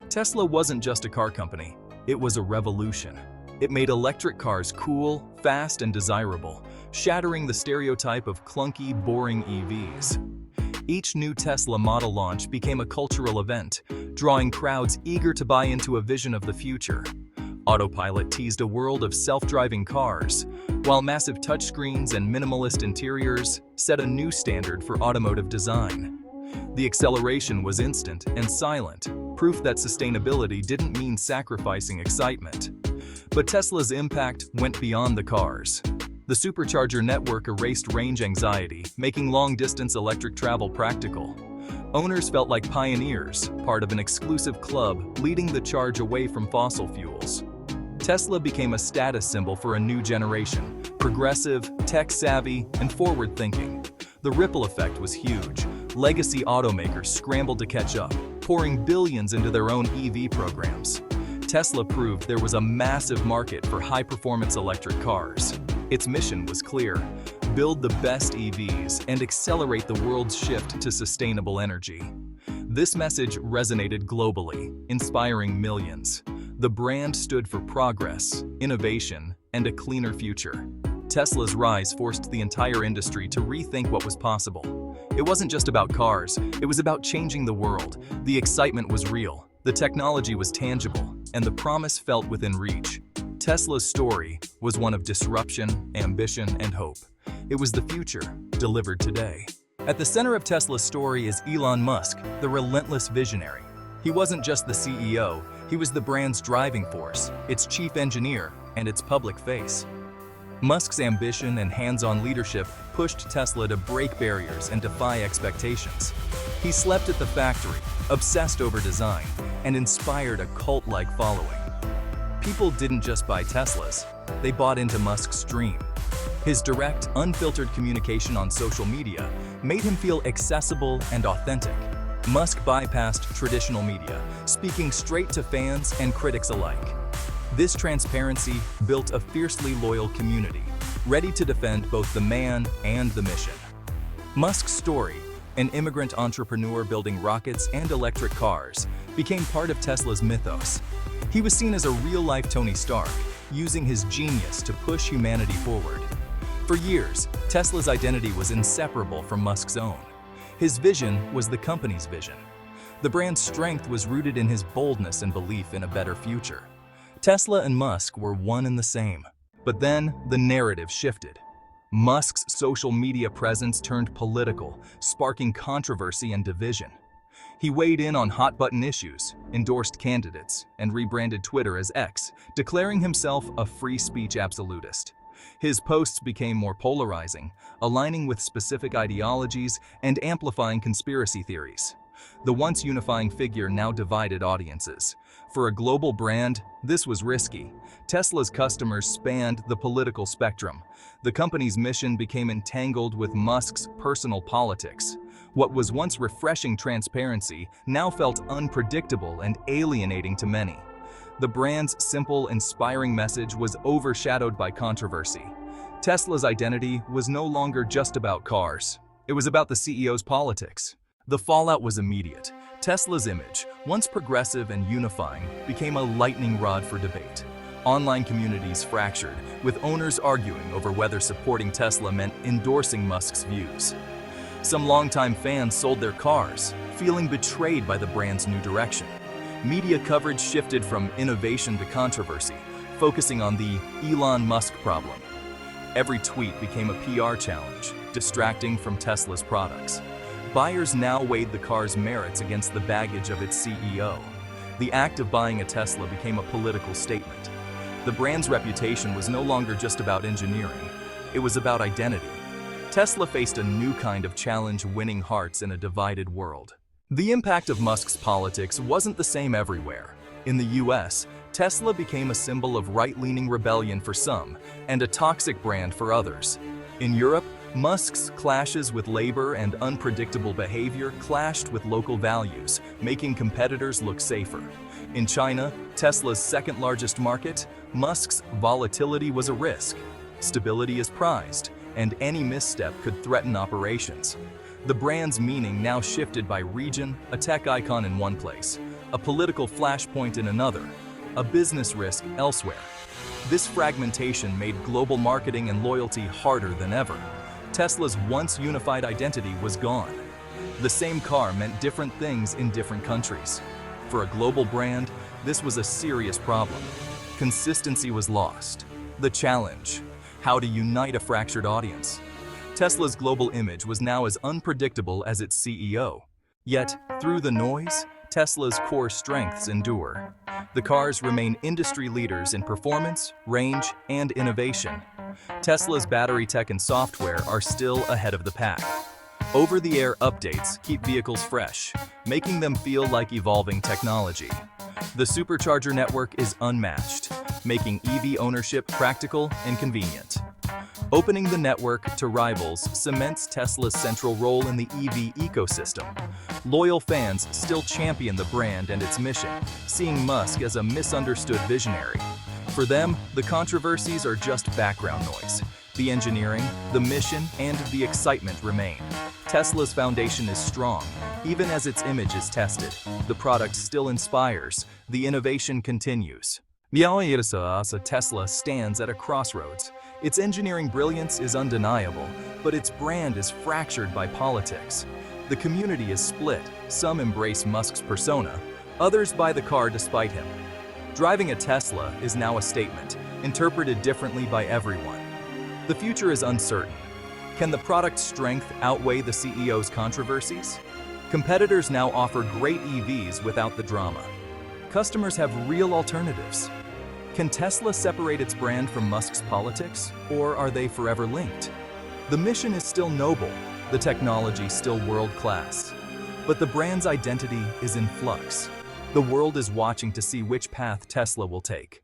Tesla wasn't just a car company, it was a revolution. It made electric cars cool, fast, and desirable, shattering the stereotype of clunky, boring EVs. Each new Tesla model launch became a cultural event, drawing crowds eager to buy into a vision of the future. Autopilot teased a world of self-driving cars, while massive touchscreens and minimalist interiors set a new standard for automotive design. The acceleration was instant and silent, proof that sustainability didn't mean sacrificing excitement. But Tesla's impact went beyond the cars. The supercharger network erased range anxiety, making long-distance electric travel practical. Owners felt like pioneers, part of an exclusive club leading the charge away from fossil fuels. Tesla became a status symbol for a new generation, progressive, tech-savvy, and forward-thinking. The ripple effect was huge. Legacy automakers scrambled to catch up, pouring billions into their own EV programs. Tesla proved there was a massive market for high-performance electric cars. Its mission was clear: build the best EVs and accelerate the world's shift to sustainable energy. This message resonated globally, inspiring millions. The brand stood for progress, innovation, and a cleaner future. Tesla's rise forced the entire industry to rethink what was possible. It wasn't just about cars, it was about changing the world. The excitement was real, the technology was tangible, and the promise felt within reach. Tesla's story was one of disruption, ambition, and hope. It was the future, delivered today. At the center of Tesla's story is Elon Musk, the relentless visionary. He wasn't just the CEO, he was the brand's driving force, its chief engineer, and its public face. Musk's ambition and hands-on leadership pushed Tesla to break barriers and defy expectations. He slept at the factory, obsessed over design, and inspired a cult-like following. People didn't just buy Teslas, they bought into Musk's dream. His direct, unfiltered communication on social media made him feel accessible and authentic. Musk bypassed traditional media, speaking straight to fans and critics alike. This transparency built a fiercely loyal community, ready to defend both the man and the mission. Musk's story, an immigrant entrepreneur building rockets and electric cars, became part of Tesla's mythos. He was seen as a real-life Tony Stark, using his genius to push humanity forward. For years, Tesla's identity was inseparable from Musk's own. His vision was the company's vision. The brand's strength was rooted in his boldness and belief in a better future. Tesla and Musk were one and the same. But then, the narrative shifted. Musk's social media presence turned political, sparking controversy and division. He weighed in on hot-button issues, endorsed candidates, and rebranded Twitter as X, declaring himself a free speech absolutist. His posts became more polarizing, aligning with specific ideologies and amplifying conspiracy theories. The once unifying figure now divided audiences. For a global brand, this was risky. Tesla's customers spanned the political spectrum. The company's mission became entangled with Musk's personal politics. What was once refreshing transparency now felt unpredictable and alienating to many. The brand's simple, inspiring message was overshadowed by controversy. Tesla's identity was no longer just about cars. It was about the CEO's politics. The fallout was immediate. Tesla's image, once progressive and unifying, became a lightning rod for debate. Online communities fractured, with owners arguing over whether supporting Tesla meant endorsing Musk's views. Some longtime fans sold their cars, feeling betrayed by the brand's new direction. Media coverage shifted from innovation to controversy, focusing on the Elon Musk problem. Every tweet became a PR challenge, distracting from Tesla's products. Buyers now weighed the car's merits against the baggage of its CEO. The act of buying a Tesla became a political statement. The brand's reputation was no longer just about engineering, it was about identity. Tesla faced a new kind of challenge, winning hearts in a divided world. The impact of Musk's politics wasn't the same everywhere. In the US, Tesla became a symbol of right-leaning rebellion for some and a toxic brand for others. In Europe, Musk's clashes with labor and unpredictable behavior clashed with local values, making competitors look safer. In China, Tesla's second-largest market, Musk's volatility was a risk. Stability is prized, and any misstep could threaten operations. The brand's meaning now shifted by region, a tech icon in one place, a political flashpoint in another, a business risk elsewhere. This fragmentation made global marketing and loyalty harder than ever. Tesla's once unified identity was gone. The same car meant different things in different countries. For a global brand, this was a serious problem. Consistency was lost. The challenge: how to unite a fractured audience. Tesla's global image was now as unpredictable as its CEO. Yet, through the noise, Tesla's core strengths endure. The cars remain industry leaders in performance, range, and innovation. Tesla's battery tech and software are still ahead of the pack. Over-the-air updates keep vehicles fresh, making them feel like evolving technology. The supercharger network is unmatched, making EV ownership practical and convenient. Opening the network to rivals cements Tesla's central role in the EV ecosystem. Loyal fans still champion the brand and its mission, seeing Musk as a misunderstood visionary. For them, the controversies are just background noise. The engineering, the mission, and the excitement remain. Tesla's foundation is strong, even as its image is tested. The product still inspires. The innovation continues. Tesla stands at a crossroads. Its engineering brilliance is undeniable, but its brand is fractured by politics. The community is split. Some embrace Musk's persona, others buy the car despite him. Driving a Tesla is now a statement, interpreted differently by everyone. The future is uncertain. Can the product's strength outweigh the CEO's controversies? Competitors now offer great EVs without the drama. Customers have real alternatives. Can Tesla separate its brand from Musk's politics, or are they forever linked? The mission is still noble, the technology still world-class, but the brand's identity is in flux. The world is watching to see which path Tesla will take.